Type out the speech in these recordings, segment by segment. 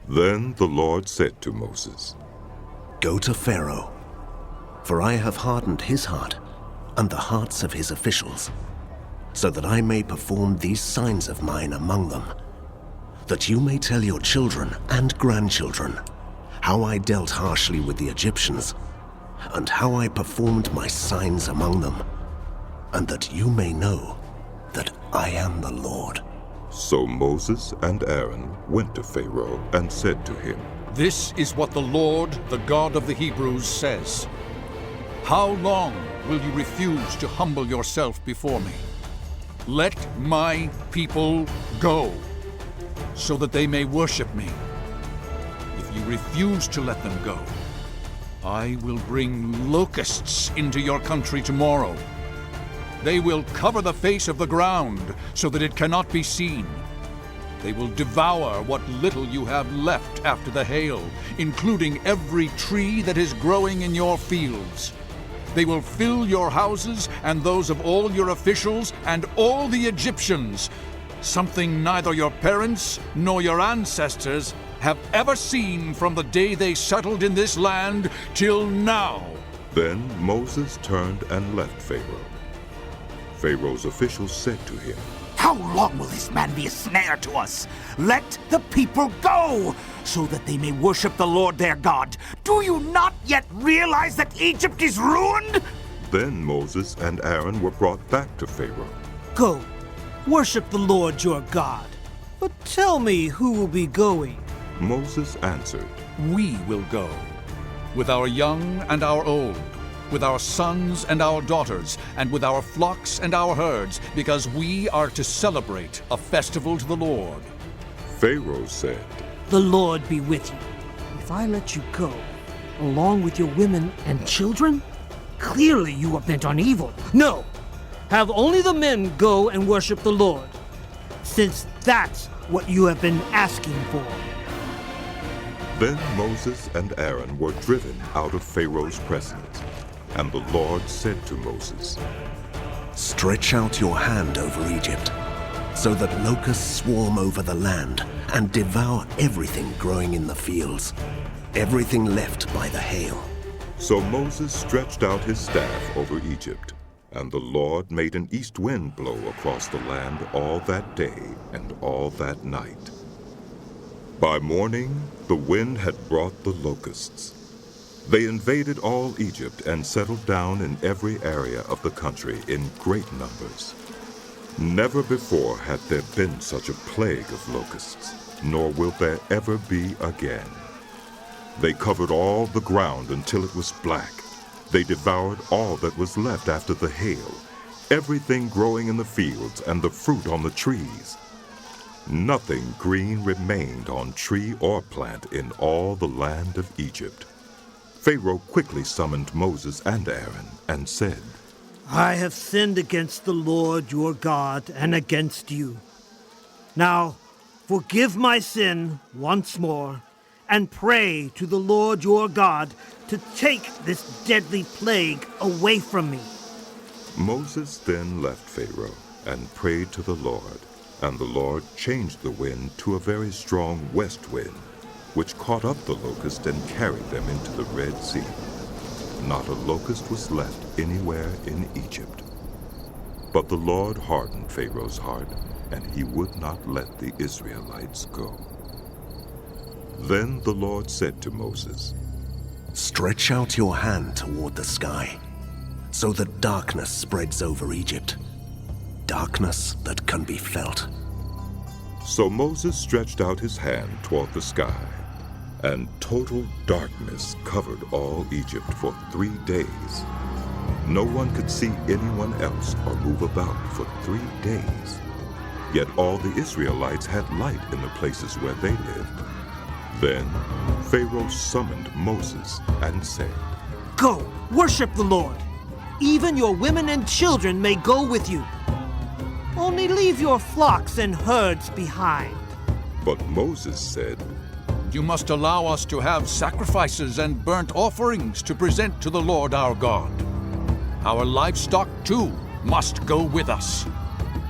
Then the Lord said to Moses, Go to Pharaoh, for I have hardened his heart and the hearts of his officials, so that I may perform these signs of mine among them, that you may tell your children and grandchildren how I dealt harshly with the Egyptians, and how I performed my signs among them, and that you may know that I am the Lord. So Moses and Aaron went to Pharaoh and said to him, This is what the Lord, the God of the Hebrews, says. How long will you refuse to humble yourself before me? Let my people go, so that they may worship me. If you refuse to let them go, I will bring locusts into your country tomorrow. They will cover the face of the ground so that it cannot be seen. They will devour what little you have left after the hail, including every tree that is growing in your fields. They will fill your houses and those of all your officials and all the Egyptians, something neither your parents nor your ancestors have ever seen from the day they settled in this land till now. Then Moses turned and left Pharaoh. Pharaoh's officials said to him, How long will this man be a snare to us? Let the people go, so that they may worship the Lord their God. Do you not yet realize that Egypt is ruined? Then Moses and Aaron were brought back to Pharaoh. Go, worship the Lord your God. But tell me who will be going. Moses answered, We will go, with our young and our old, with our sons and our daughters, and with our flocks and our herds, because we are to celebrate a festival to the Lord. Pharaoh said, The Lord be with you. If I let you go, along with your women and children, clearly you are bent on evil. No, have only the men go and worship the Lord, since that's what you have been asking for. Then Moses and Aaron were driven out of Pharaoh's presence. And the Lord said to Moses, Stretch out your hand over Egypt, so that locusts swarm over the land and devour everything growing in the fields, everything left by the hail. So Moses stretched out his staff over Egypt, and the Lord made an east wind blow across the land all that day and all that night. By morning, the wind had brought the locusts. They invaded all Egypt and settled down in every area of the country in great numbers. Never before had there been such a plague of locusts, nor will there ever be again. They covered all the ground until it was black. They devoured all that was left after the hail, everything growing in the fields and the fruit on the trees. Nothing green remained on tree or plant in all the land of Egypt. Pharaoh quickly summoned Moses and Aaron and said, I have sinned against the Lord your God and against you. Now, forgive my sin once more, and pray to the Lord your God to take this deadly plague away from me. Moses then left Pharaoh and prayed to the Lord, and the Lord changed the wind to a very strong west wind, which caught up the locust and carried them into the Red Sea. Not a locust was left anywhere in Egypt. But the Lord hardened Pharaoh's heart, and he would not let the Israelites go. Then the Lord said to Moses, Stretch out your hand toward the sky, so that darkness spreads over Egypt, darkness that can be felt. So Moses stretched out his hand toward the sky, and total darkness covered all Egypt for 3 days. No one could see anyone else or move about for 3 days. Yet all the Israelites had light in the places where they lived. Then Pharaoh summoned Moses and said, Go, worship the Lord. Even your women and children may go with you. Only leave your flocks and herds behind. But Moses said, You must allow us to have sacrifices and burnt offerings to present to the Lord our God. Our livestock, too, must go with us.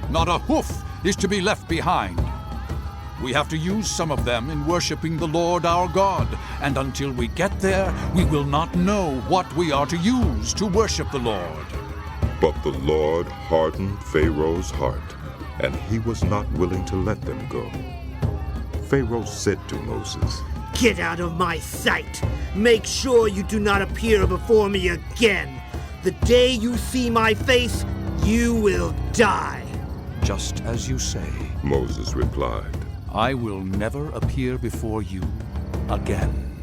Not a hoof is to be left behind. We have to use some of them in worshiping the Lord our God, and until we get there, we will not know what we are to use to worship the Lord." But the Lord hardened Pharaoh's heart, and he was not willing to let them go. Pharaoh said to Moses, "Get out of my sight! Make sure you do not appear before me again! The day you see my face, you will die!" "Just as you say," Moses replied. "I will never appear before you again."